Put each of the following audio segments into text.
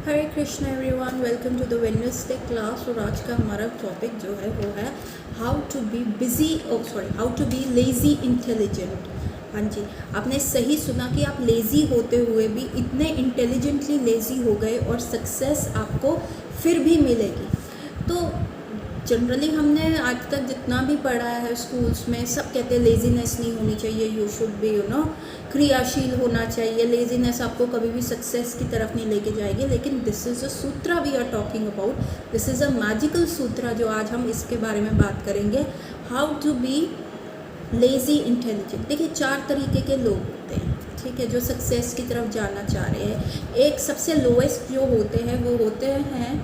Hare Krishna everyone, welcome to the Wednesday class. और आज का हमारा टॉपिक जो है वो है how to be busy how to be lazy intelligent. हाँ जी, आपने सही सुना कि आप लेज़ी होते हुए भी इतने इंटेलिजेंटली लेज़ी हो गए और सक्सेस आपको फिर भी मिलेगी। तो जनरली हमने आज तक जितना भी पढ़ा है स्कूल्स में, सब कहते हैं लेज़ीनेस नहीं होनी चाहिए, यू शुड बी क्रियाशील होना चाहिए। लेज़ीनेस आपको कभी भी सक्सेस की तरफ नहीं लेके जाएगी। लेकिन this is a sutra we are talking about, this is a magical sutra जो आज हम इसके बारे में बात करेंगे, how to be lazy intelligent. देखिए, 4 तरीके के लोग होते हैं, ठीक है, जो सक्सेस की तरफ जाना चाह रहे हैं। एक सबसे लोएस्ट जो होते हैं वो होते हैं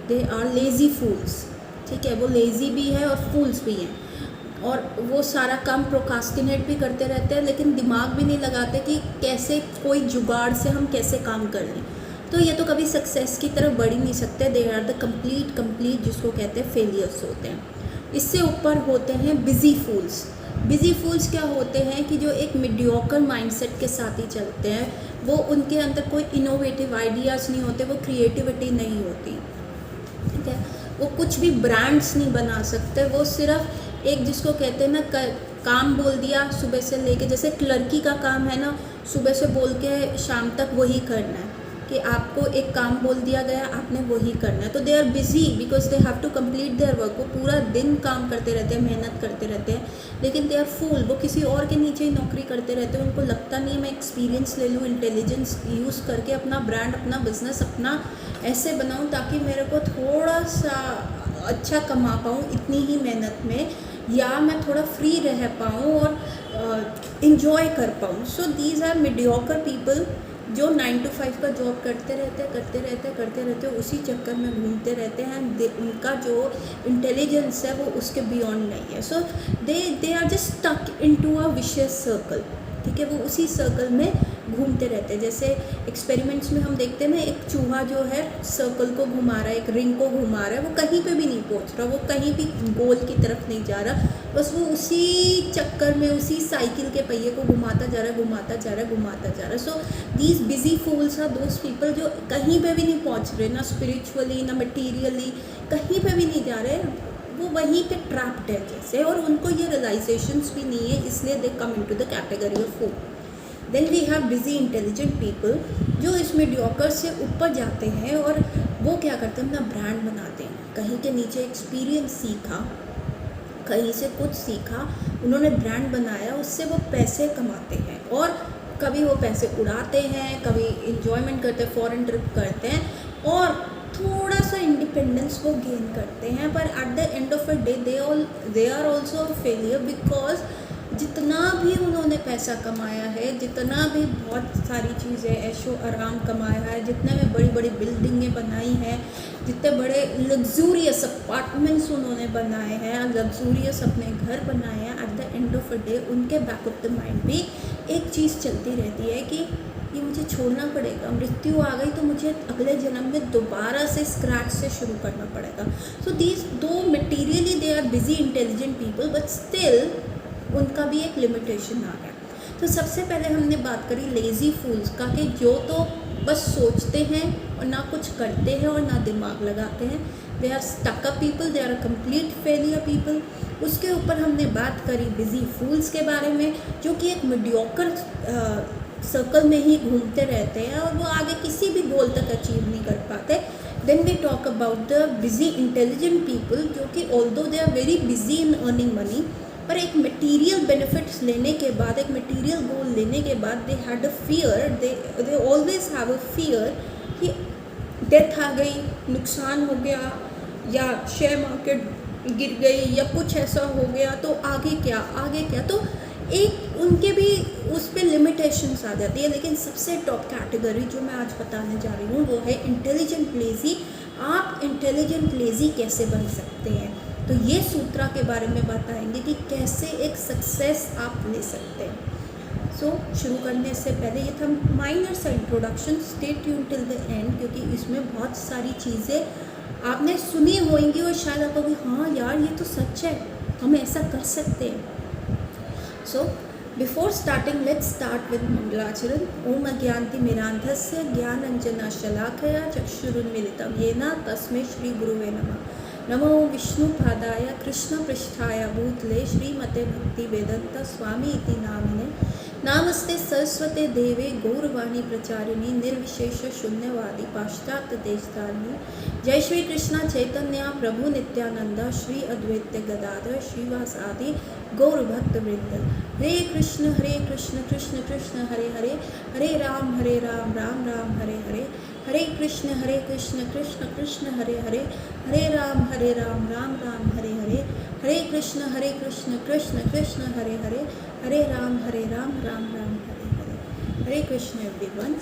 दे आर लेज़ी फूल्स। ठीक है, वो लेज़ी भी है और फूल्स भी हैं, और वो सारा काम प्रोकास्टिनेट भी करते रहते हैं, लेकिन दिमाग भी नहीं लगाते कि कैसे कोई जुगाड़ से हम कैसे काम कर लें। तो ये तो कभी सक्सेस की तरफ बढ़ ही नहीं सकते। दे आर द कंप्लीट जिसको कहते हैं फेलियर्स होते हैं। इससे ऊपर होते हैं बिजी फूल्स। बिजी फूल्स क्या होते हैं कि जो एक मीडियोकर माइंडसेट के साथ ही चलते हैं। वो उनके अंदर कोई इनोवेटिव आइडियाज़ नहीं होते, वो क्रिएटिविटी नहीं होती, ठीक है, वो कुछ भी ब्रांड्स नहीं बना सकते। वो सिर्फ एक जिसको कहते हैं ना काम बोल दिया सुबह से लेके, जैसे क्लर्की का काम है ना, सुबह से बोल के शाम तक वही करना है, कि आपको एक काम बोल दिया गया, आपने वही करना है। तो they are busy because they have to complete their work. वो पूरा दिन काम करते रहते हैं, मेहनत करते रहते हैं, लेकिन दे आर फूल। वो किसी और के नीचे ही नौकरी करते रहते हैं। उनको लगता नहीं है मैं एक्सपीरियंस ले लूँ, इंटेलिजेंस यूज़ करके अपना ब्रांड, अपना बिजनेस, अपना ऐसे बनाऊँ ताकि मेरे को थोड़ा सा अच्छा कमा पाऊँ इतनी ही मेहनत में, या मैं थोड़ा फ्री रह पाऊँ और इन्जॉय कर पाऊँ। So these are mediocre people जो 9 to 5 का जॉब करते रहते उसी चक्कर में घूमते रहते हैं। उनका जो इंटेलिजेंस है वो उसके बियॉन्ड नहीं है। So they are just stuck into a vicious circle, ठीक है, वो उसी सर्कल में घूमते रहते हैं। जैसे एक्सपेरिमेंट्स में हम देखते हैं ना, एक चूहा जो है सर्कल को घुमा रहा है, एक रिंग को घुमा रहा है, वो कहीं पे भी नहीं पहुंच रहा, वो कहीं भी गोल की तरफ नहीं जा रहा, बस वो उसी चक्कर में उसी साइकिल के पहिए को घुमाता जा रहा है। So these busy fools are those people जो कहीं पे भी नहीं पहुंच रहे, ना स्पिरिचुअली ना मटीरियली, कहीं पे भी नहीं जा रहे, वो वहीं पे ट्रैप्ड है जैसे, और उनको ये रियलाइजेशंस भी नहीं है, इसलिए they come into the category of fool. Then we have busy intelligent people जो इस मीडियोकर से ऊपर जाते हैं, और वो क्या करते हैं, अपना ब्रांड बनाते हैं। कहीं के नीचे एक्सपीरियंस सीखा, कहीं से कुछ सीखा, उन्होंने ब्रांड बनाया, उससे वो पैसे कमाते हैं, और कभी वो पैसे उड़ाते हैं, कभी इंजॉयमेंट करते हैं, फॉरेन ट्रिप करते हैं, और थोड़ा सा इंडिपेंडेंस वो गेन करते हैं। पर at the end of a day they are also failure, because जितना भी उन्होंने पैसा कमाया है, जितना भी बहुत सारी चीज़ें ऐशो आराम कमाया है, जितने में बड़ी बड़ी बिल्डिंगें बनाई हैं, जितने बड़े लग्जूरियस अपार्टमेंट्स उन्होंने बनाए हैं, लग्जूरियस अपने घर बनाए हैं, eight the end of a day उनके बैक ऑफ द माइंड भी एक चीज़ चलती रहती है कि ये मुझे छोड़ना पड़ेगा, मृत्यु आ गई तो मुझे अगले जन्म में दोबारा से स्क्रैच से शुरू करना पड़ेगा। So these though materially they are busy intelligent people, but still उनका भी एक लिमिटेशन आ गया। तो सबसे पहले हमने बात करी लेज़ी फूल्स का, कि जो तो बस सोचते हैं और ना कुछ करते हैं और ना दिमाग लगाते हैं। They are stuck up people, they are complete failure people. उसके ऊपर हमने बात करी बिजी फूल्स के बारे में, जो कि एक मीडियोकर सर्कल में ही घूमते रहते हैं और वो आगे किसी भी गोल तक अचीव नहीं कर पाते। Then we talk about the busy intelligent people, जो कि although they are very busy in earning money, पर एक मटेरियल बेनिफिट्स लेने के बाद, एक मटेरियल गोल लेने के बाद they had a fear, they always have a fear कि डेथ आ गई, नुकसान हो गया, या शेयर मार्केट गिर गई, या कुछ ऐसा हो गया, तो आगे क्या। तो एक उनके भी उस पर लिमिटेशंस आ जाती है। लेकिन सबसे टॉप कैटेगरी जो मैं आज बताने जा रही हूँ वो है इंटेलिजेंट लेज़ी। आप इंटेलिजेंट लेज़ी कैसे बन सकते हैं, तो ये सूत्रा के बारे में बताएंगे कि कैसे एक सक्सेस आप ले सकते हैं। सो शुरू करने से पहले ये था माइनर सा introduction, stay tune till the end, क्योंकि इसमें बहुत सारी चीज़ें आपने सुनी होंगी और शायद आप कहोगे हाँ यार ये तो सच है, हम ऐसा कर सकते हैं। सो Before starting, let's start with Mangalacharan. Om Agyanti Mirandhasya Jnananjana Shalakaya Chakshurunmilitam Yena Tasme Shri Guruve Namah. नमो विष्णु पादाय कृष्ण पृष्ठाय भूतले श्रीमते भक्ति वेदंत स्वामी इति नामिने नामस्ते सरस्वते देवे गौरवाणी प्रचारिणी निर्विशेष शून्यवादी पाश्चात्य देशधारिणी जय श्री कृष्ण चैतन्य प्रभु नित्यानंद श्री अद्वैत गदाधर श्रीवासादि गौर भक्त वृंद। हरे कृष्ण कृष्ण कृष्ण हरे हरे हरे राम राम राम हरे हरे हरे कृष्ण कृष्ण कृष्ण हरे हरे हरे राम राम राम हरे हरे हरे कृष्ण कृष्ण कृष्ण हरे हरे हरे राम राम राम हरे हरे। हरे कृष्ण एवरीवन।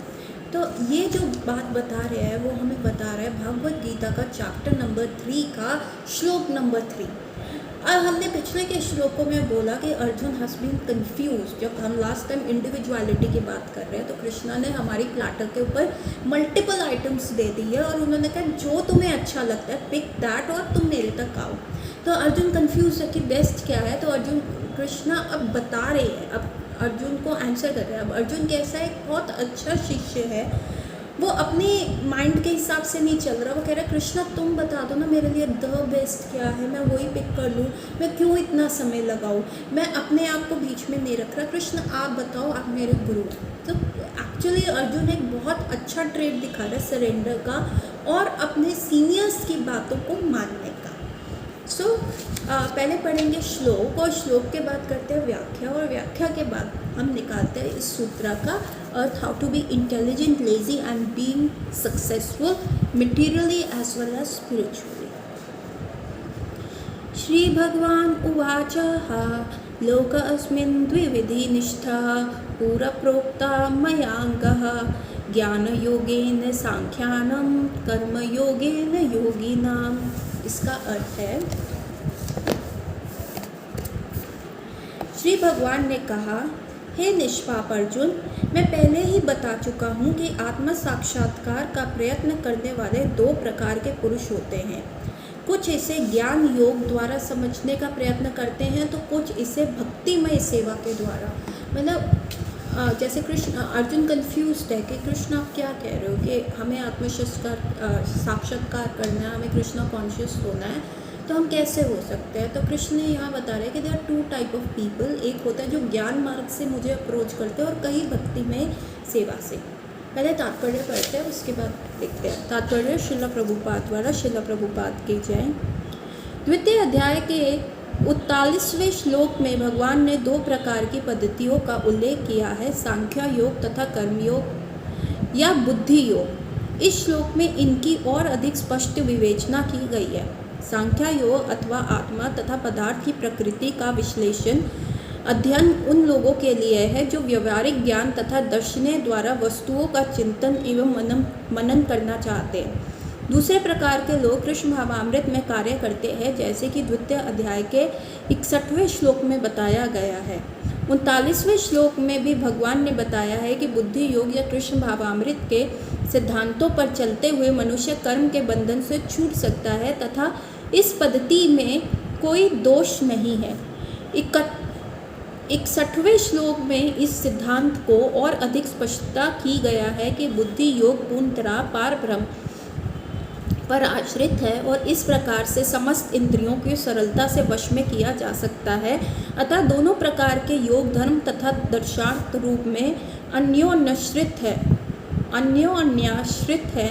तो ये जो बात बता रहे हैं वो हमें बता रहा है भगवद गीता का चैप्टर नंबर 3 का श्लोक नंबर 3। और हमने पिछले के श्लोकों में बोला कि अर्जुन हैज़ बीन कंफ्यूज। जब हम लास्ट टाइम इंडिविजुअलिटी की बात कर रहे हैं तो कृष्णा ने हमारी प्लाटर के ऊपर मल्टीपल आइटम्स दे दी है और उन्होंने कहा जो तुम्हें अच्छा लगता है पिक दैट और तुम मेरे तक आओ। तो अर्जुन कंफ्यूज है कि बेस्ट क्या है। तो अर्जुन कृष्णा अब बता रहे हैं, अब अर्जुन को आंसर कर रहे हैं। अब अर्जुन कैसा एक बहुत अच्छा शिष्य है, वो अपने माइंड के हिसाब से नहीं चल रहा। वो कह रहा है कृष्णा तुम बता दो ना मेरे लिए द बेस्ट क्या है, मैं वही पिक कर लूँ, मैं क्यों इतना समय लगाऊँ, मैं अपने आप को बीच में नहीं रख रहा। कृष्ण आप बताओ, आप मेरे गुरु। तो एक्चुअली अर्जुन एक बहुत अच्छा ट्रेड दिखा रहा है सरेंडर का और अपने सीनियर्स की बातों को मानने का। पहले पढ़ेंगे श्लोक और श्लोक के बाद करते हैं व्याख्या और व्याख्या के बाद हम निकालते हैं इस सूत्र का अर्थ। How to be intelligent, lazy and being successful materially as well as spiritually. Shri भगवान उवाच लोक अस्मिन् द्विविधि निष्ठा पूरा प्रोक्ता मयांगः ज्ञानयोगेन सांख्यानं कर्मयोगेन योगिनाम्। इसका अर्थ है श्री भगवान ने कहा, हे निष्पाप अर्जुन, मैं पहले ही बता चुका हूँ कि आत्म साक्षात्कार का प्रयत्न करने वाले 2 प्रकार के पुरुष होते हैं। कुछ इसे ज्ञान योग द्वारा समझने का प्रयत्न करते हैं तो कुछ इसे भक्तिमय सेवा के द्वारा। मतलब जैसे कृष्ण अर्जुन कंफ्यूज्ड है कि कृष्ण आप क्या कह रहे हो कि हमें साक्षात्कार करना है, हमें कृष्ण कॉन्शियस होना है, तो हम कैसे हो सकते हैं। तो कृष्ण यहाँ बता रहे हैं कि there are 2 type of people. एक होता है जो ज्ञान मार्ग से मुझे अप्रोच करते हैं और कई भक्तिमय सेवा से। पहले तात्पर्य पढ़ते हैं, उसके बाद देखते हैं। तात्पर्य श्रील प्रभुपाद द्वारा। श्रील प्रभुपाद की जय। द्वितीय अध्याय के 41वें श्लोक में भगवान ने 2 प्रकार की पद्धतियों का उल्लेख किया है, सांख्य योग तथा कर्मयोग या बुद्धि योग। इस श्लोक में इनकी और अधिक स्पष्ट विवेचना की गई है। सांख्य योग अथवा आत्मा तथा पदार्थ की प्रकृति का विश्लेषण अध्ययन उन लोगों के लिए है जो व्यवहारिक ज्ञान तथा दर्शनों द्वारा वस्तुओं का चिंतन एवं मनन करना चाहते हैं। दूसरे प्रकार के लोग कृष्ण भावामृत में कार्य करते हैं, जैसे कि द्वितीय अध्याय के 61वें श्लोक में बताया गया है। 39वें श्लोक में भी भगवान ने बताया है कि बुद्धि योग या कृष्ण भावामृत के सिद्धांतों पर चलते हुए मनुष्य कर्म के बंधन से छूट सकता है तथा इस पद्धति में कोई दोष नहीं है। 61वें श्लोक में इस सिद्धांत को और अधिक स्पष्टता की गया है कि बुद्धि योग पूर्णतः पारब्रह्म पर आश्रित है और इस प्रकार से समस्त इंद्रियों को सरलता से वश में किया जा सकता है। अतः दोनों प्रकार के योग धर्म तथा दर्शार्थ रूप में अन्योन्याश्रित है।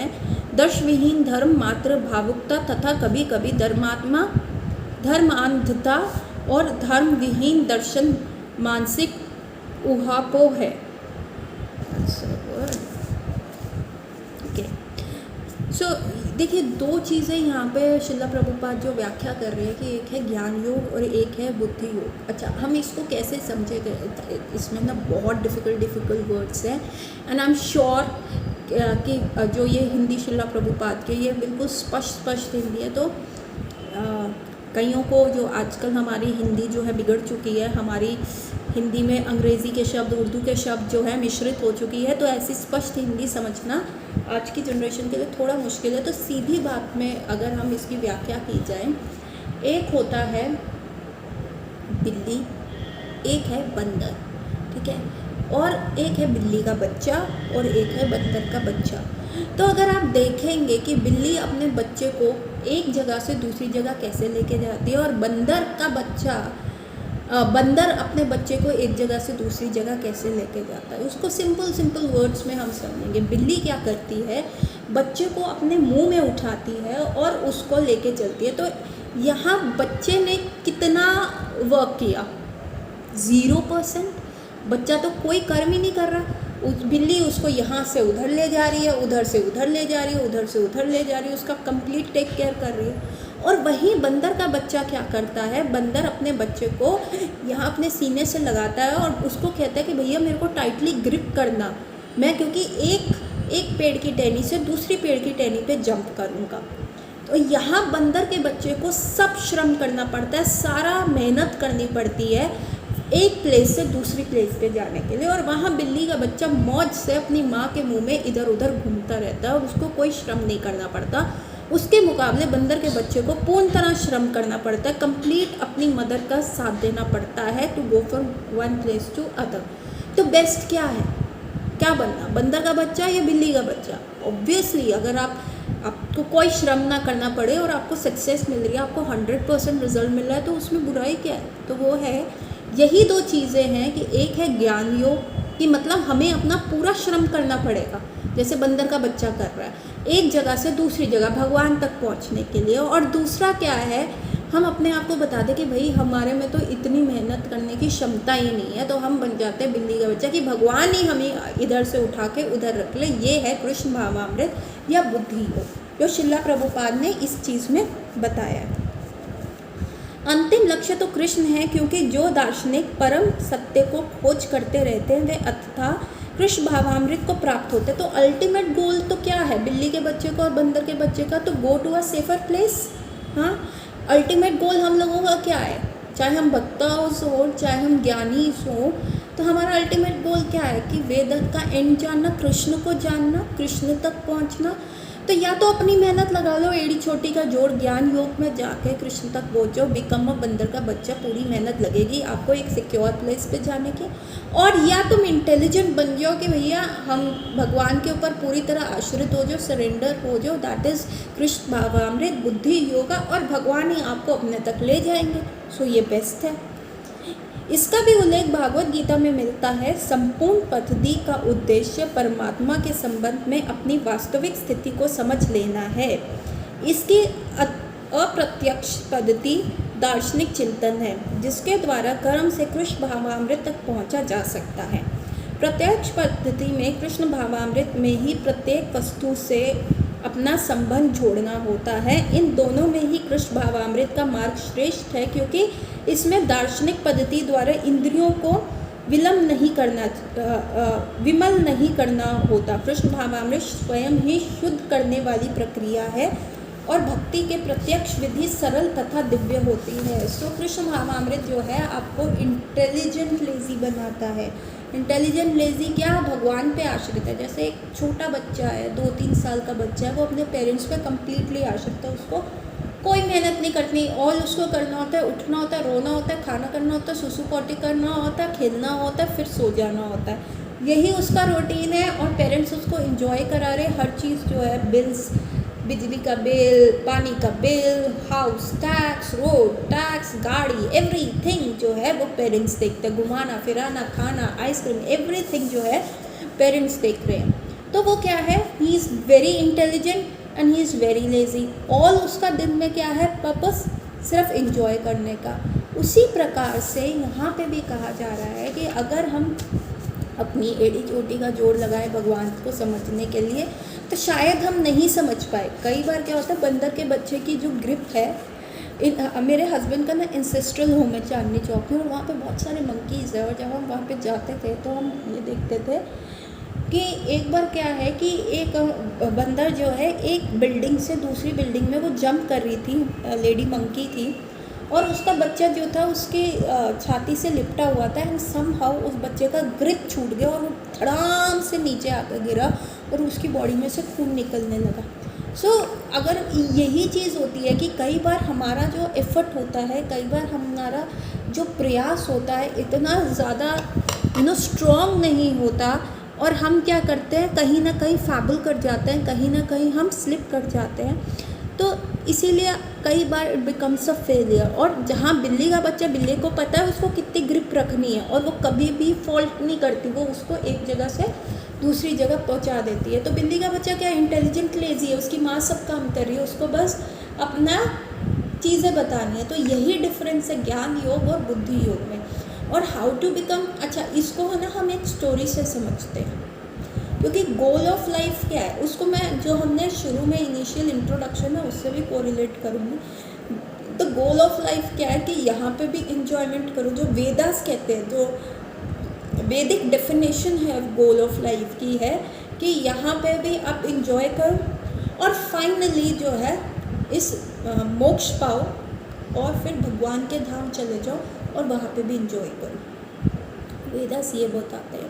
दर्शविहीन धर्म मात्र भावुकता तथा कभी कभी धर्मांधता और धर्म विहीन दर्शन मानसिक ऊहापोह है। देखिए 2 चीज़ें यहाँ पे श्रील प्रभुपाद जो व्याख्या कर रहे हैं कि एक है ज्ञान योग और एक है बुद्धि योग। अच्छा, हम इसको कैसे समझेंगे? इसमें ना बहुत डिफ़िकल्ट वर्ड्स हैं एंड आई एम श्योर कि जो ये हिंदी श्रील प्रभुपाद के ये बिल्कुल स्पष्ट हिंदी है। तो कईयों को जो आजकल हमारी हिंदी जो है बिगड़ चुकी है, हमारी हिंदी में अंग्रेज़ी के शब्द उर्दू के शब्द जो है मिश्रित हो चुकी है, तो ऐसी स्पष्ट हिंदी समझना आज की जनरेशन के लिए थोड़ा मुश्किल है। तो सीधी बात में अगर हम इसकी व्याख्या की जाए, एक होता है बिल्ली, एक है बंदर। ठीक है, और एक है बिल्ली का बच्चा और एक है बंदर का बच्चा। तो अगर आप देखेंगे कि बिल्ली अपने बच्चे को एक जगह से दूसरी जगह कैसे लेके जाती है और बंदर अपने बच्चे को एक जगह से दूसरी जगह कैसे लेके जाता है, उसको सिंपल वर्ड्स में हम समझेंगे। बिल्ली क्या करती है, बच्चे को अपने मुंह में उठाती है और उसको लेके चलती है। तो यहाँ बच्चे ने कितना वर्क किया, 0%। बच्चा तो कोई कर्म ही नहीं कर रहा। बिल्ली उसको यहाँ से उधर ले जा रही है, उधर से उधर ले जा रही है, उधर से उधर ले जा रही है, उसका कंप्लीट टेक केयर कर रही है। और वहीं बंदर का बच्चा क्या करता है, बंदर अपने बच्चे को यहाँ अपने सीने से लगाता है और उसको कहता है कि भैया मेरे को टाइटली ग्रिप करना, मैं क्योंकि एक पेड़ की टहनी से दूसरी पेड़ की टहनी पे जंप करूँगा। तो यहाँ बंदर के बच्चे को सब श्रम करना पड़ता है, सारा मेहनत करनी पड़ती है एक प्लेस से दूसरी प्लेस पे जाने के लिए। और वहाँ बिल्ली का बच्चा मौज से अपनी माँ के मुंह में इधर उधर घूमता रहता है और उसको कोई श्रम नहीं करना पड़ता। उसके मुकाबले बंदर के बच्चे को पूर्ण तरह श्रम करना पड़ता है, कंप्लीट अपनी मदर का साथ देना पड़ता है to go from one place to other. तो बेस्ट क्या है, क्या बनना, बंदर का बच्चा या बिल्ली का बच्चा? ऑब्वियसली अगर आपको कोई श्रम ना करना पड़े और आपको सक्सेस मिल रही है, आपको 100% रिजल्ट मिल रहा है, तो उसमें बुराई क्या है? तो वो है, यही दो चीज़ें हैं कि एक है ज्ञान योग कि मतलब हमें अपना पूरा श्रम करना पड़ेगा, जैसे बंदर का बच्चा कर रहा है एक जगह से दूसरी जगह भगवान तक पहुंचने के लिए। और दूसरा क्या है, हम अपने आप को बता दें कि भाई हमारे में तो इतनी मेहनत करने की क्षमता ही नहीं है, तो हम बन जाते हैं बिल्ली का बच्चा कि भगवान ही हमें इधर से उठा के उधर रख ले। ये है कृष्ण भावामृत या बुद्धि योग, जो शिला प्रभुपाद ने इस चीज़ में बताया है। अंतिम लक्ष्य तो कृष्ण है, क्योंकि जो दार्शनिक परम सत्य को खोज करते रहते हैं वे अतः कृष्ण भावामृत को प्राप्त होते। तो अल्टीमेट गोल तो क्या है बिल्ली के बच्चे को और बंदर के बच्चे का? तो go to a safer place. हाँ, अल्टीमेट गोल हम लोगों का क्या है? चाहे हम भक्ता हो, चाहे हम ज्ञानी हो, तो हमारा अल्टीमेट गोल क्या है कि वेद का एंड जानना, कृष्ण को जानना, कृष्ण तक पहुंचना। तो या तो अपनी मेहनत लगा लो, एड़ी छोटी का जोड़ ज्ञान योग में जाके कृष्ण तक पहुँचो, बिकम अ बंदर का बच्चा, पूरी मेहनत लगेगी आपको एक सिक्योर प्लेस पे जाने की। और या तुम इंटेलिजेंट बन जाओ कि भैया हम भगवान के ऊपर पूरी तरह आश्रित हो जाओ, सरेंडर हो जाओ, दैट इज़ कृष्ण भावामृत बुद्धि योगा, और भगवान ही आपको अपने तक ले जाएंगे। सो ये बेस्ट है। इसका भी उल्लेख भागवत गीता में मिलता है। संपूर्ण पद्धति का उद्देश्य परमात्मा के संबंध में अपनी वास्तविक स्थिति को समझ लेना है। इसकी अप्रत्यक्ष पद्धति दार्शनिक चिंतन है, जिसके द्वारा कर्म से कृष्ण भावामृत तक पहुंचा जा सकता है। प्रत्यक्ष पद्धति में कृष्ण भावामृत में ही प्रत्येक वस्तु से अपना संबंध जोड़ना होता है। इन दोनों में ही कृष्ण भावामृत का मार्ग श्रेष्ठ है, क्योंकि इसमें दार्शनिक पद्धति द्वारा इंद्रियों को विमल नहीं करना होता। कृष्ण भावामृत स्वयं ही शुद्ध करने वाली प्रक्रिया है और भक्ति के प्रत्यक्ष विधि सरल तथा दिव्य होती है। सो कृष्ण भावामृत जो है आपको इंटेलिजेंट लेजी बनाता है। इंटेलिजेंट लेजी क्या? भगवान पे आश्रित है। जैसे एक छोटा बच्चा है, 2-3 साल का बच्चा है, वो अपने पेरेंट्स पे कम्प्लीटली आश्रित है, उसको कोई मेहनत नहीं करनी, ऑल उसको करना होता है, उठना होता है, रोना होता है, खाना करना होता है, सुसु पोटी करना होता है, खेलना होता है, फिर सो जाना होता है। यही उसका रूटीन है और पेरेंट्स उसको एंजॉय करा रहे। हर चीज़ जो है, बिल्स, बिजली का बिल, पानी का bill, house tax, road tax, गाड़ी, एवरीथिंग जो है वो पेरेंट्स देखते हैं। घुमाना फिराना, खाना, आइसक्रीम, एवरीथिंग जो है पेरेंट्स देख रहे हैं। तो वो क्या है, he is very intelligent and he is very lazy. All उसका दिन में क्या है, पर्पस सिर्फ एंजॉय करने का। उसी प्रकार से यहाँ पे भी कहा जा रहा है कि अगर हम अपनी एड़ी चोटी का जोड़ लगाएं भगवान को समझने के लिए, तो शायद हम नहीं समझ पाए। कई बार क्या होता है, बंदर के बच्चे की जो ग्रिप है, मेरे हस्बैंड का ना इंसेस्ट्रल होम है चांदनी चौक में, और वहाँ पे बहुत सारे मंकीज़ है। और जब हम वहाँ पे जाते थे तो हम ये देखते थे कि एक बार क्या है कि एक बंदर जो है एक बिल्डिंग से दूसरी बिल्डिंग में वो जंप कर रही थी, लेडी मंकी थी, और उसका बच्चा जो था उसकी छाती से लिपटा हुआ था, एंड समहाउ उस बच्चे का ग्रिप छूट गया और वो धड़ाम से नीचे आकर गिरा और उसकी बॉडी में से खून निकलने लगा। सो अगर यही चीज़ होती है कि कई बार हमारा जो एफर्ट होता है, कई बार हमारा जो प्रयास होता है, इतना ज़्यादा स्ट्रॉन्ग नहीं होता, और हम क्या करते हैं, कहीं ना कहीं फैबल कर जाते हैं, कहीं ना कहीं हम स्लिप कर जाते हैं। तो इसीलिए कई बार इट बिकम्स अ फेलियर। और जहाँ बिल्ली का बच्चा, बिल्ली को पता है उसको कितनी ग्रिप रखनी है, और वो कभी भी फॉल्ट नहीं करती, वो उसको एक जगह से दूसरी जगह पहुंचा देती है। तो बिल्ली का बच्चा क्या इंटेलिजेंट लेजी है, उसकी माँ सब काम कर रही है, उसको बस अपना चीज़ें बतानी है। तो यही डिफरेंस है ज्ञान योग और बुद्धि योग में। और हाउ टू बिकम, अच्छा इसको है ना हम एक स्टोरी से समझते हैं, क्योंकि गोल ऑफ लाइफ क्या है उसको मैं, जो हमने शुरू में इनिशियल इंट्रोडक्शन है उससे भी कोरिलेट करूँगी। तो गोल ऑफ लाइफ क्या है कि यहाँ पे भी इंजॉयमेंट करो, जो वेदास कहते हैं, जो वैदिक डेफिनेशन है गोल ऑफ लाइफ की है कि यहाँ पे भी आप इंजॉय करो, और फाइनली जो है इस मोक्ष पाओ, और फिर भगवान के धाम चले जाओ और वहाँ पे भी इंजॉय करो। वेदास ये बताते हैं।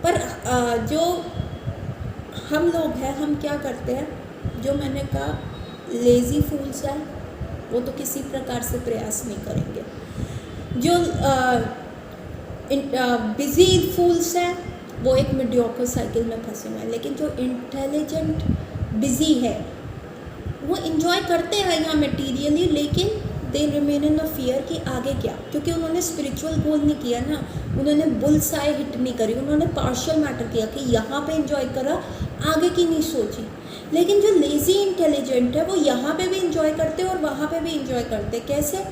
पर जो हम लोग हैं, हम क्या करते हैं, जो मैंने कहा लेज़ी फूल्स हैं, वो तो किसी प्रकार से प्रयास नहीं करेंगे। जो बिजी फूल्स हैं वो एक मीडियोकर साइकिल में फंसे हुए हैं। लेकिन जो इंटेलिजेंट बिजी है वो इंजॉय करते हैं यहाँ मटेरियली, लेकिन they remain in a fear कि आगे क्या, क्योंकि उन्होंने स्पिरिचुअल गोल नहीं किया ना, उन्होंने बुल्स आई हिट नहीं करी, उन्होंने पार्शियल मैटर किया कि यहाँ पे इंजॉय करा, आगे की नहीं सोची। लेकिन जो लेज़ी इंटेलिजेंट है वो यहाँ पे भी इंजॉय करते हैं और वहाँ पे भी इंजॉय करते हैं। कैसे?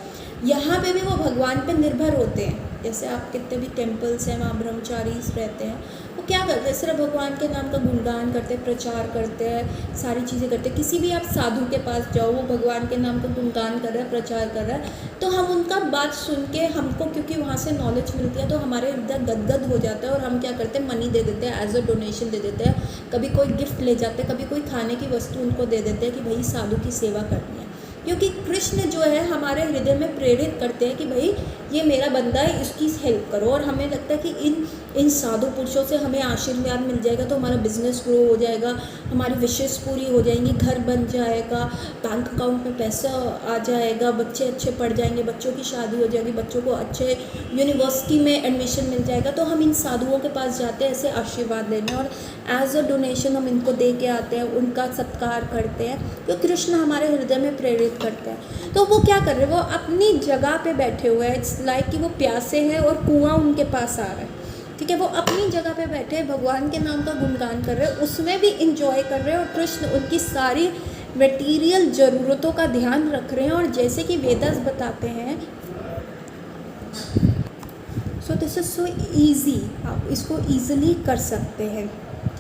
यहाँ पे भी वो भगवान पे निर्भर होते हैं। जैसे आप कितने भी टेम्पल्स हैं, वहाँ ब्रह्मचारी रहते हैं, वो क्या करते हैं, सिर्फ भगवान के नाम का गुणगान करते हैं, प्रचार करते हैं, सारी चीज़ें करते हैं। किसी भी आप साधु के पास जाओ, वो भगवान के नाम का गुणगान कर रहा है, प्रचार कर रहा है, तो हम उनका बात सुन के, हमको क्योंकि वहाँ से नॉलेज मिलती है, तो हमारे हृदय गदगद हो जाता है, और हम क्या करते हैं, मनी दे देते हैं, एज अ डोनेशन दे देते हैं, कभी कोई गिफ्ट ले जाते हैं, कभी कोई खाने की वस्तु उनको दे देते हैं कि भाई साधु की सेवा करनी है। क्योंकि कृष्ण जो है हमारे हृदय में प्रेरित करते हैं कि भाई ये मेरा बंदा है, इसकी हेल्प करो। और हमें लगता है कि इन साधु पुरुषों से हमें आशीर्वाद मिल जाएगा, तो हमारा बिजनेस ग्रो हो जाएगा, हमारी विशेष पूरी हो जाएंगी, घर बन जाएगा, बैंक अकाउंट में पैसा आ जाएगा, बच्चे अच्छे पढ़ जाएंगे, बच्चों की शादी हो जाएगी, बच्चों को अच्छे यूनिवर्सिटी में एडमिशन मिल जाएगा। तो हम इन साधुओं के पास जाते हैं ऐसे आशीर्वाद लेने, और एज अ डोनेशन हम इनको दे के आते हैं, उनका सत्कार करते हैं, तो कृष्ण हमारे हृदय में प्रेरित करते हैं। तो वो क्या कर रहे हैं, वो अपनी जगह पे बैठे हुए हैं। इट्स लाइक कि वो प्यासे हैं और कुआं उनके पास आ रहा है, ठीक है, वो अपनी जगह पे बैठे हैं, भगवान के नाम का गुणगान कर रहे हैं, उसमें भी इंजॉय कर रहे हैं, और कृष्ण उनकी सारी मटेरियल ज़रूरतों का ध्यान रख रहे हैं। और जैसे कि वेदास बताते हैं, so this is so easy, आप इसको ईजिली कर सकते हैं,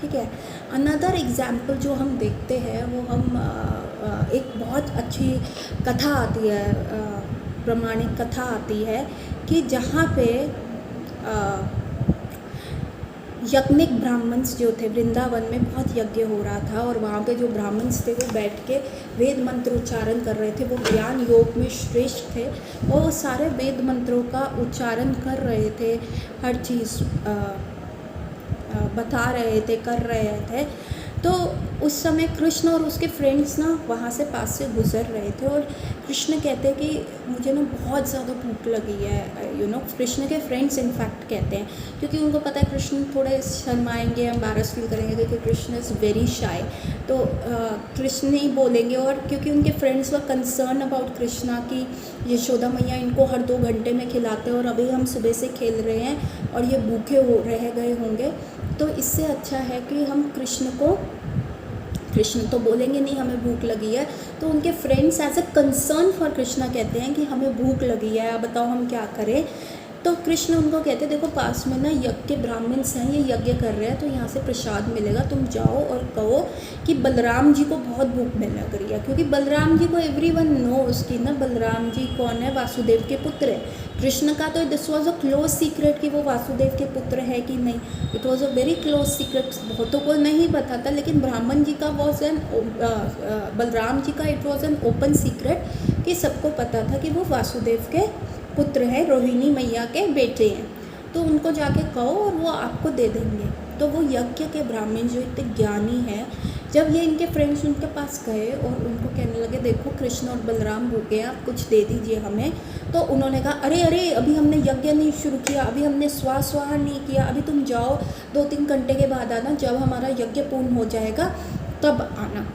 ठीक है। अनदर एग्जाम्पल जो हम देखते हैं, वो हम एक बहुत अच्छी कथा आती है, प्रमाणिक कथा आती है कि जहाँ पे यज्ञिक ब्राह्मण्स जो थे, वृंदावन में बहुत यज्ञ हो रहा था, और वहाँ पे जो ब्राह्मण्स थे वो बैठ के वेद मंत्र उच्चारण कर रहे थे, वो ज्ञान योग में श्रेष्ठ थे, और वो सारे वेद मंत्रों का उच्चारण कर रहे थे, हर चीज़ बता रहे थे, कर रहे थे। तो उस समय कृष्ण और उसके फ्रेंड्स ना वहाँ से पास से गुजर रहे थे, और कृष्ण कहते कि मुझे ना बहुत ज़्यादा भूख लगी है, कृष्ण के फ्रेंड्स इनफैक्ट कहते हैं, क्योंकि उनको पता है कृष्ण थोड़े शर्माएंगे, एम्बैरस फील करेंगे, क्योंकि कृष्ण इज़ वेरी शाय, तो कृष्ण नहीं बोलेंगे। और क्योंकि उनके friends were concern about Krishna की यशोदा मैया इनको हर 2 घंटे में खिलाते हैं, और अभी हम सुबह से खेल रहे हैं और ये भूखे रह गए होंगे, तो इससे अच्छा है कि हम कृष्ण तो बोलेंगे नहीं हमें भूख लगी है। तो उनके friends as a concern for Krishna कहते हैं कि हमें भूख लगी है, आप बताओ हम क्या करें। तो कृष्ण उनको कहते देखो पास में ना यज्ञ के ब्राह्मण्स हैं, ये यज्ञ कर रहे हैं, तो यहाँ से प्रसाद मिलेगा, तुम जाओ और कहो कि बलराम जी को बहुत भूख मिलने लग रही है। क्योंकि बलराम जी को एवरीवन नोस कि ना बलराम जी कौन है, वासुदेव के पुत्र है। कृष्ण का तो this was a close secret कि वो वासुदेव के पुत्र है कि नहीं, it was a very close secret, बहुतों को नहीं पता था, लेकिन ब्राह्मण जी का वॉज एन बलराम जी का it was an open secret कि सबको पता था कि वो वासुदेव के पुत्र हैं, रोहिणी मैया के बेटे हैं। तो उनको जाके कहो और वो आपको दे देंगे। तो वो यज्ञ के ब्राह्मण जो इतने ज्ञानी हैं जब ये इनके फ्रेंड्स उनके पास गए और उनको कहने लगे देखो कृष्ण और बलराम भूखे हैं, आप कुछ दे दीजिए हमें, तो उन्होंने कहा अरे अरे अभी हमने यज्ञ नहीं शुरू किया, अभी हमने स्वाहा नहीं किया, अभी तुम जाओ 2-3 घंटे के बाद आना, जब हमारा यज्ञ पूर्ण हो जाएगा तब आना।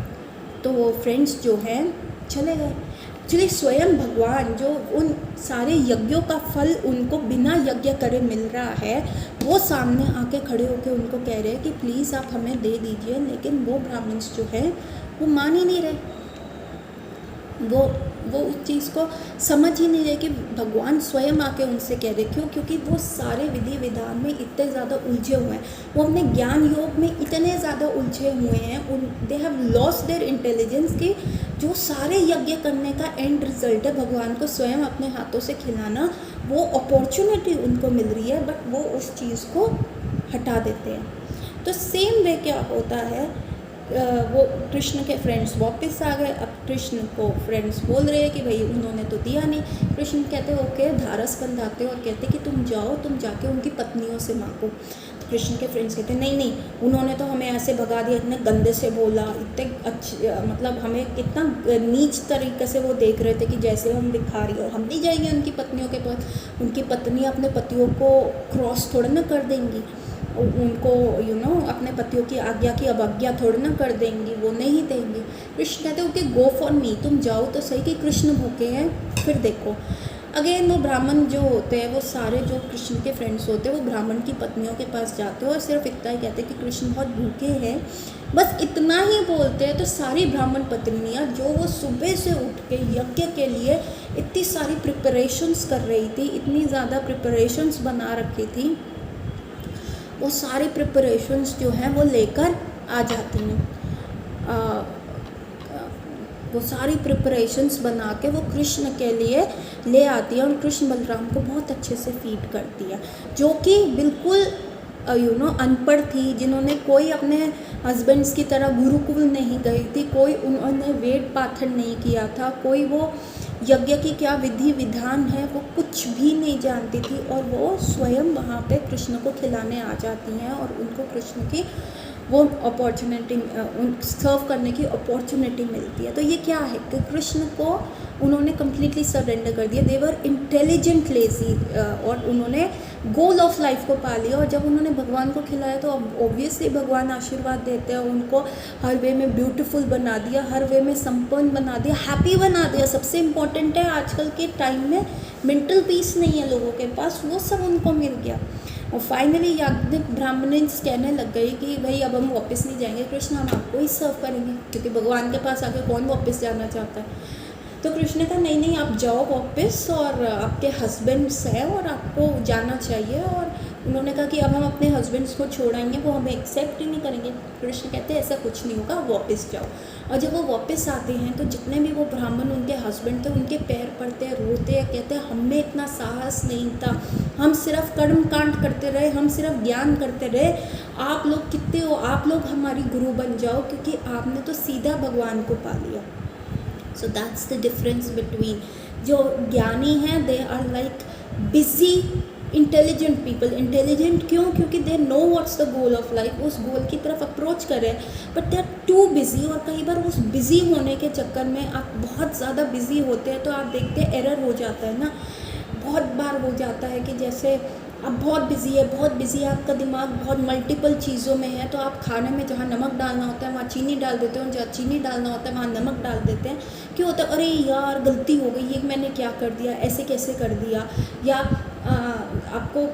तो वो फ्रेंड्स जो हैं चले गए। एक्चुअली स्वयं भगवान जो उन सारे यज्ञों का फल उनको बिना यज्ञ करे मिल रहा है, वो सामने आके खड़े होके उनको कह रहे हैं कि प्लीज़ आप हमें दे दीजिए, लेकिन वो ब्राह्मण्स जो है वो मान ही नहीं रहे। वो उस चीज़ को समझ ही नहीं रहे कि भगवान स्वयं आके उनसे कह रहे। क्यों? क्योंकि वो सारे विधि विधान में इतने ज़्यादा उलझे हुए हैं, वो अपने ज्ञान योग में इतने ज़्यादा उलझे हुए हैं, they have lost their intelligence कि जो सारे यज्ञ करने का एंड रिजल्ट है भगवान को स्वयं अपने हाथों से खिलाना, वो अपॉर्चुनिटी उनको मिल रही है, बट वो उस चीज़ को हटा देते हैं। तो सेम वे क्या होता है, वो कृष्ण के फ्रेंड्स वापस आ गए। अब कृष्ण को फ्रेंड्स बोल रहे हैं कि भाई उन्होंने तो दिया नहीं। कृष्ण कहते ओके, धारस बंधाते और कहते कि तुम जाओ, तुम जाके उनकी पत्नियों से मांगो। तो कृष्ण के फ्रेंड्स कहते नहीं नहीं, उन्होंने तो हमें ऐसे भगा दिया, इतने गंदे से बोला, इतने अच्छे, मतलब हमें कितना नीच तरीके से वो देख रहे थे कि जैसे हम भिखारी, और हम नहीं जाएंगे उनकी पत्नियों के पास। उनकी पत्नी अपने पतियों को क्रॉस थोड़ा ना कर देंगी, उनको अपने पतियों की आज्ञा की अवज्ञा थोड़ी ना कर देंगी, वो नहीं देंगी। कृष्ण कहते ओके गो फॉर मी, तुम जाओ तो सही कि कृष्ण भूखे हैं, फिर देखो। अगेन वो ब्राह्मण जो होते हैं, वो सारे जो कृष्ण के फ्रेंड्स होते हैं, वो ब्राह्मण की पत्नियों के पास जाते हैं और सिर्फ इतना ही कहते हैं कि कृष्ण बहुत भूखे हैं, बस इतना ही बोलते हैं। तो सारी ब्राह्मण पत्नियाँ जो वो सुबह से उठ के यज्ञ के लिए इतनी सारी प्रिपरेशंस कर रही थी, इतनी ज़्यादा प्रिपरेशंस बना रखी थी, वो सारी प्रिपरेशंस जो हैं वो लेकर आ जाती हैं। वो सारी प्रिपरेशंस बना के वो कृष्ण के लिए ले आती है और कृष्ण बलराम को बहुत अच्छे से फीड करती है, जो कि बिल्कुल अनपढ़ थी, जिन्होंने कोई अपने हस्बैंड्स की तरह गुरुकुल नहीं गई थी, कोई उन्होंने वेद पाठन नहीं किया था, कोई वो यज्ञ की क्या विधि विधान है वो कुछ भी नहीं जानती थी, और वो स्वयं वहाँ पे कृष्ण को खिलाने आ जाती हैं और उनको कृष्ण की वो अपॉर्चुनिटी सर्व करने की अपॉर्चुनिटी मिलती है। तो ये क्या है कि कृष्ण को उन्होंने कम्प्लीटली सरेंडर कर दिया। दे वर इंटेलिजेंट लेजी, और उन्होंने गोल ऑफ लाइफ को पा लिया। और जब उन्होंने भगवान को खिलाया तो अब ऑब्वियसली भगवान आशीर्वाद देते हैं, उनको हर वे में ब्यूटीफुल बना दिया, हर वे में संपन्न बना दिया, हैप्पी बना दिया। सबसे इम्पॉर्टेंट है आजकल के टाइम में मेंटल पीस नहीं है लोगों के पास, वो सब उनको मिल गया। और फाइनली याज्ञिक ब्राह्मणस कहने लग गई कि भाई अब हम वापस नहीं जाएंगे कृष्ण, हम आपको ही सर्व करेंगे, क्योंकि भगवान के पास आके कौन वापस जाना चाहता है। तो कृष्ण ने कहा नहीं नहीं, आप जाओ वापस, और आपके हस्बैंड्स हैं और आपको जाना चाहिए। और उन्होंने कहा कि अब हम अपने हस्बैंड्स को छोड़ाएंगे, वो हमें एक्सेप्ट ही नहीं करेंगे। कृष्ण कहते हैं ऐसा कुछ नहीं होगा, वापस जाओ। और जब वो वापस आते हैं तो जितने भी वो ब्राह्मण उनके हस्बैंड थे उनके पैर पड़ते हैं, रोते हैं, कहते हैं हमें इतना साहस नहीं था, हम सिर्फ कर्म कांड करते रहे, हम सिर्फ ज्ञान करते रहे, आप लोग कितने हो, आप लोग हमारी गुरु बन जाओ, क्योंकि आपने तो सीधा भगवान को पा लिया। So that's the difference between जो ज्ञानी हैं, they are like busy intelligent people. Intelligent क्यों? क्योंकि they know what's the goal of life, उस गोल की तरफ अप्रोच करें, but they are too busy. और कई बार उस बिज़ी होने के चक्कर में आप बहुत ज़्यादा बिज़ी होते हैं तो आप देखते हैं एरर हो जाता है ना। बहुत बार हो जाता है कि जैसे आप बहुत बिज़ी है, बहुत बिज़ी है, आपका दिमाग बहुत मल्टीपल चीज़ों में है, तो आप खाने में जहाँ नमक डालना होता है वहाँ चीनी डाल देते हो, जहाँ चीनी डालना होता है वहाँ नमक डाल देते हैं। क्यों होता है? अरे यार गलती हो गई, ये मैंने क्या कर दिया, ऐसे कैसे कर दिया। या आपको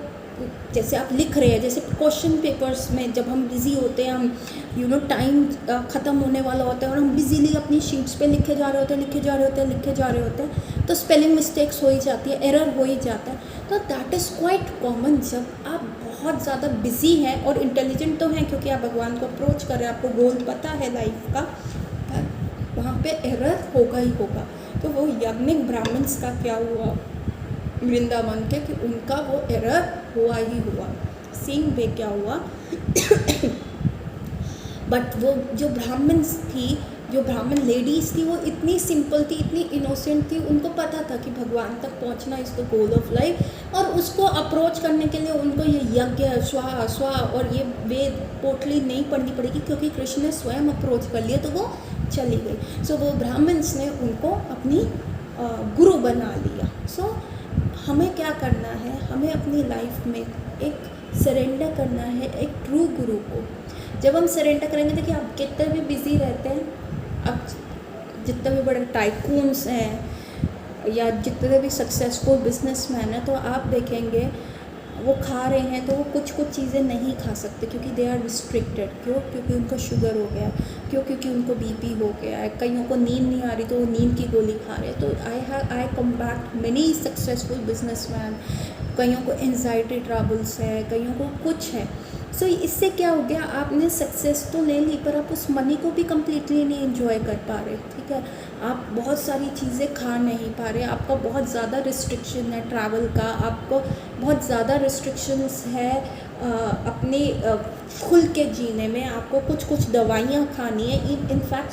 जैसे आप लिख रहे हैं, जैसे क्वेश्चन पेपर्स में जब हम बिज़ी होते हैं, हम टाइम ख़त्म होने वाला होता है और हम बिजीली अपनी शीट्स पे लिखे जा रहे होते हैं, तो स्पेलिंग मिस्टेक्स हो ही जाती है, एरर हो ही जाता है। तो दैट इज़ क्वाइट कॉमन। जब आप बहुत ज़्यादा बिज़ी हैं और इंटेलिजेंट तो हैं क्योंकि आप भगवान को अप्रोच कर रहे हैं, आपको गोल पता है लाइफ का, वहाँ पे एरर होगा ही होगा। तो वो याज्ञिक ब्राह्मण्स का क्या हुआ वृंदावन के, कि उनका वो एरर हुआ ही हुआ। सेम वे क्या हुआ बट वो जो ब्राह्मण्स थी जो ब्राह्मण लेडीज़ थी वो इतनी सिंपल थी, इतनी इनोसेंट थी, उनको पता था कि भगवान तक पहुंचना is the goal of life, और उसको अप्रोच करने के लिए उनको ये यज्ञ स्वाहा स्वाहा और ये वेद पोटली नहीं पढ़नी पड़ेगी, क्योंकि कृष्ण ने स्वयं अप्रोच कर लिया तो वो चली गई। सो वो ब्राह्मण्स ने उनको अपनी गुरु बना लिया। सो हमें क्या करना है, हमें अपनी लाइफ में एक सरेंडर करना है एक ट्रू गुरु को। जब हम सरेंडर करेंगे, देखिए आप कितने भी बिजी रहते हैं, अब जितने भी बड़े टाइकून्स हैं या जितने भी सक्सेसफुल बिजनेसमैन हैं, तो आप देखेंगे वो खा रहे हैं तो वो कुछ कुछ चीज़ें नहीं खा सकते, क्योंकि दे आर रिस्ट्रिक्टेड। क्यों? क्योंकि उनको शुगर हो गया, क्यों? क्योंकि उनको बीपी हो गया है, कईयों को नींद नहीं आ रही तो वो नींद की गोली खा रहे हैं। तो आई कॉम्बैट मेनी सक्सेसफुल बिजनेसमैन, कईयों को एंजाइटी ट्रबल्स है, कईयों को कुछ है। सो इससे क्या हो गया, आपने सक्सेस तो ले ली पर आप उस मनी को भी कम्प्लीटली नहीं एंजॉय कर पा रहे, ठीक है। आप बहुत सारी चीज़ें खा नहीं पा रहे, आपका बहुत ज़्यादा रिस्ट्रिक्शन है ट्रैवल का, आपको बहुत ज़्यादा रिस्ट्रिक्शंस है अपने खुल के जीने में, आपको कुछ कुछ दवाइयाँ खानी है, इनफैक्ट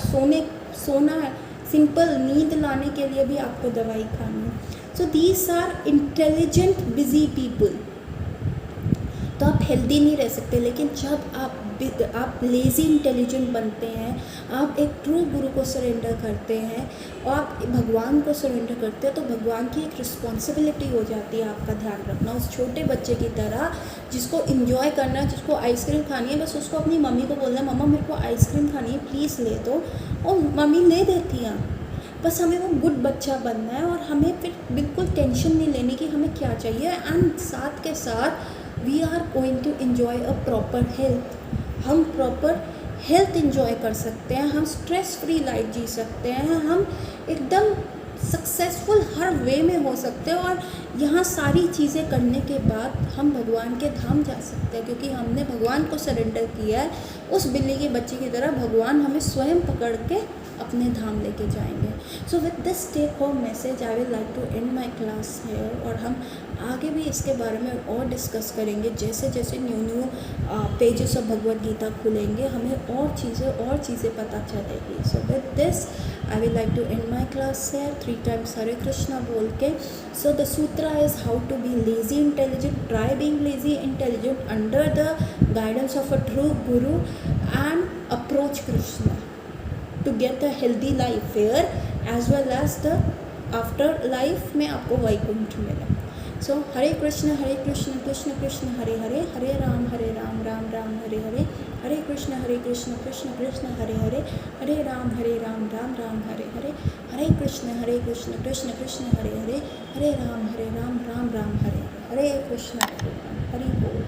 सोना है, सिंपल नींद लाने के लिए भी आपको दवाई खानी है। So these are intelligent busy people. तो आप हेल्दी नहीं रह सकते। लेकिन जब आप लेज़ी इंटेलिजेंट बनते हैं, आप एक ट्रू गुरु को सरेंडर करते हैं और आप भगवान को सरेंडर करते हैं, तो भगवान की एक रिस्पॉन्सिबिलिटी हो जाती है आपका ध्यान रखना। उस छोटे बच्चे की तरह जिसको इन्जॉय करना है, जिसको आइसक्रीम खानी है, बस उसको अपनी मम्मी को बोलना है, मम्मा मेरे को आइसक्रीम खानी है, प्लीज़ ले दो, और मम्मी ले देती हैं। बस हमें वो गुड बच्चा बनना है और हमें फिर बिल्कुल टेंशन नहीं लेनी कि हमें क्या चाहिए। एंड साथ के साथ we are going to enjoy a proper health. हम प्रॉपर हेल्थ इन्जॉय कर सकते हैं, हम स्ट्रेस फ्री लाइफ जी सकते हैं, हम एकदम सक्सेसफुल हर वे में हो सकते हैं। और यहाँ सारी चीज़ें करने के बाद हम भगवान के धाम जा सकते हैं, क्योंकि हमने भगवान को सरेंडर किया है। उस बिल्ली के बच्चे की तरह भगवान हमें स्वयं पकड़ के अपने धाम लेके जाएंगे। So with this take home message I will like to end my class here. और हम आगे भी इसके बारे में और डिस्कस करेंगे, जैसे जैसे new pages of Bhagavad Gita खुलेंगे हमें और चीज़ें पता चलेगी। So with this I will like to end my class here 3 times Hare Krishna बोल के। So the sutra is how to be lazy intelligent. Try being lazy intelligent under the guidance of a true guru and approach Krishna to get a healthy life here as well as the after life में आपको वैकुंठ मिले। सो हरे कृष्ण कृष्ण कृष्ण हरे हरे, हरे राम राम राम हरे हरे, हरे कृष्ण कृष्ण कृष्ण हरे हरे, हरे राम राम राम हरे हरे, हरे कृष्ण कृष्ण कृष्ण हरे हरे, हरे राम राम राम हरे हरे, हरे कृष्ण हरे बोल।